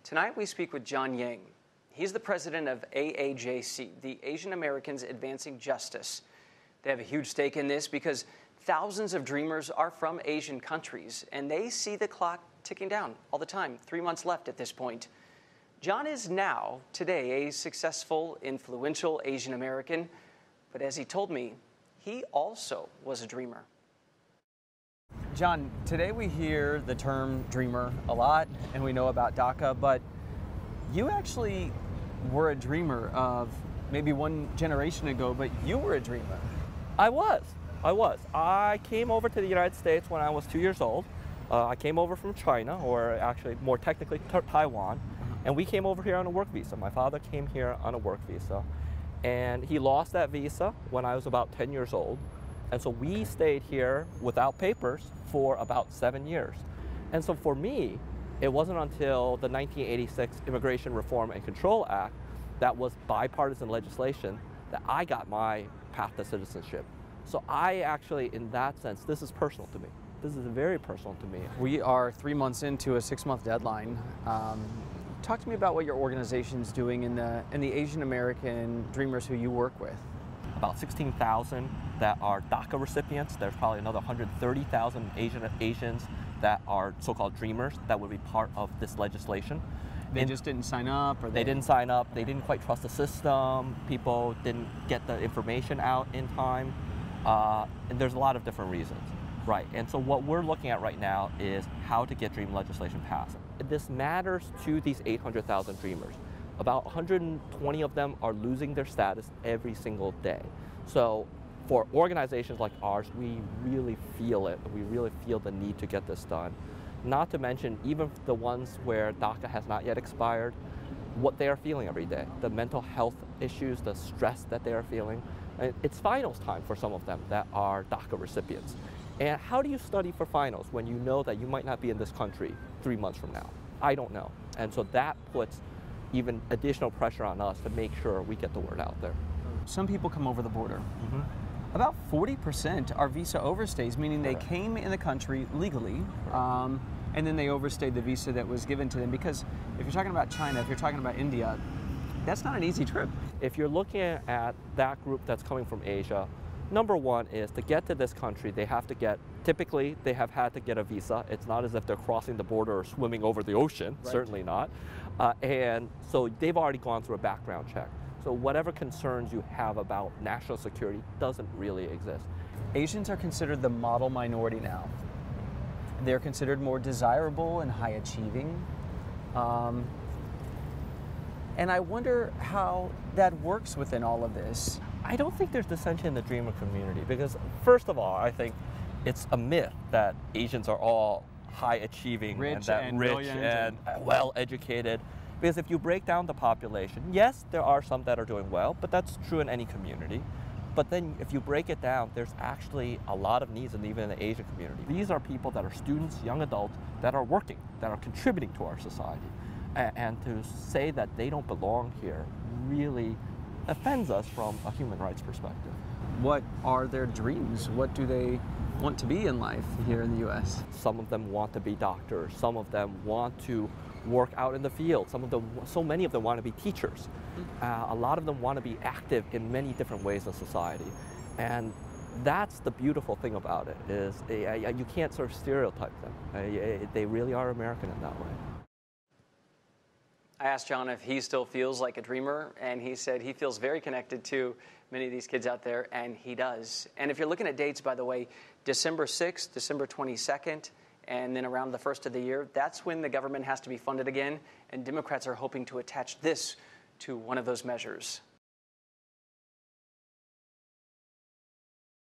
Tonight we speak with John Yang. He's the president of AAJC, the Asian Americans Advancing Justice. They have a huge stake in this because thousands of dreamers are from Asian countries, and they see the clock ticking down all the time. 3 months left at this point. John is now, today, a successful, influential Asian American, but as he told me, he also was a dreamer. John, today we hear the term dreamer a lot, and we know about DACA, but you actually were a dreamer of maybe one generation ago, but you were a dreamer. I was. I came over to the United States when I was 2 years old. I came over from China, or actually more technically Taiwan, and we came over here on a work visa. My father came here on a work visa, and he lost that visa when I was about 10 years old. And so we stayed here without papers for about 7 years. And so for me, it wasn't until the 1986 Immigration Reform and Control Act that was bipartisan legislation that I got my path to citizenship. So I actually, in that sense, this is personal to me. This is very personal to me. We are 3 months into a 6-month deadline. Talk to me about what your organization's doing in the Asian American dreamers who you work with. About 16,000 that are DACA recipients. There's probably another 130,000 Asians that are so-called dreamers that would be part of this legislation. They just didn't sign up? Or they didn't sign up. They didn't quite trust the system. People didn't get the information out in time. And there's a lot of different reasons. Right, and so what we're looking at right now is how to get dream legislation passed. This matters to these 800,000 dreamers. About 120 of them are losing their status every single day. So for organizations like ours, we really feel it. We really feel the need to get this done. Not to mention even the ones where DACA has not yet expired, what they are feeling every day, the mental health issues, the stress that they are feeling. It's finals time for some of them that are DACA recipients. And how do you study for finals when you know that you might not be in this country 3 months from now? I don't know. And so that puts even additional pressure on us to make sure we get the word out there. Some people come over the border. About 40% are visa overstays, meaning they came in the country legally, and then they overstayed the visa that was given to them. Because if you're talking about China, if you're talking about India, that's not an easy trip. If you're looking at that group that's coming from Asia, number one is to get to this country, typically they have had to get a visa. It's not as if they're crossing the border or swimming over the ocean, right. Certainly not. And so they've already gone through a background check. So whatever concerns you have about national security doesn't really exist. Asians are considered the model minority now. They're considered more desirable and high achieving. And I wonder how that works within all of this. I don't think there's dissension in the dreamer community because, first of all, I think it's a myth that Asians are all high achieving rich and well educated. Because if you break down the population, yes, there are some that are doing well, but that's true in any community. But then if you break it down, there's actually a lot of needs, and even in the Asian community. These are people that are students, young adults, that are working, that are contributing to our society. And to say that they don't belong here really offends us from a human rights perspective. What are their dreams? What do they want to be in life here in the U.S.? Some of them want to be doctors. Some of them want to work out in the field. So many of them want to be teachers. A lot of them want to be active in many different ways in society. And that's the beautiful thing about it, is you can't sort of stereotype them. They really are American in that way. I asked John if he still feels like a dreamer, and he said he feels very connected to many of these kids out there, and he does. And if you're looking at dates, by the way, December 6th, December 22nd, and then around the first of the year, that's when the government has to be funded again, and Democrats are hoping to attach this to one of those measures.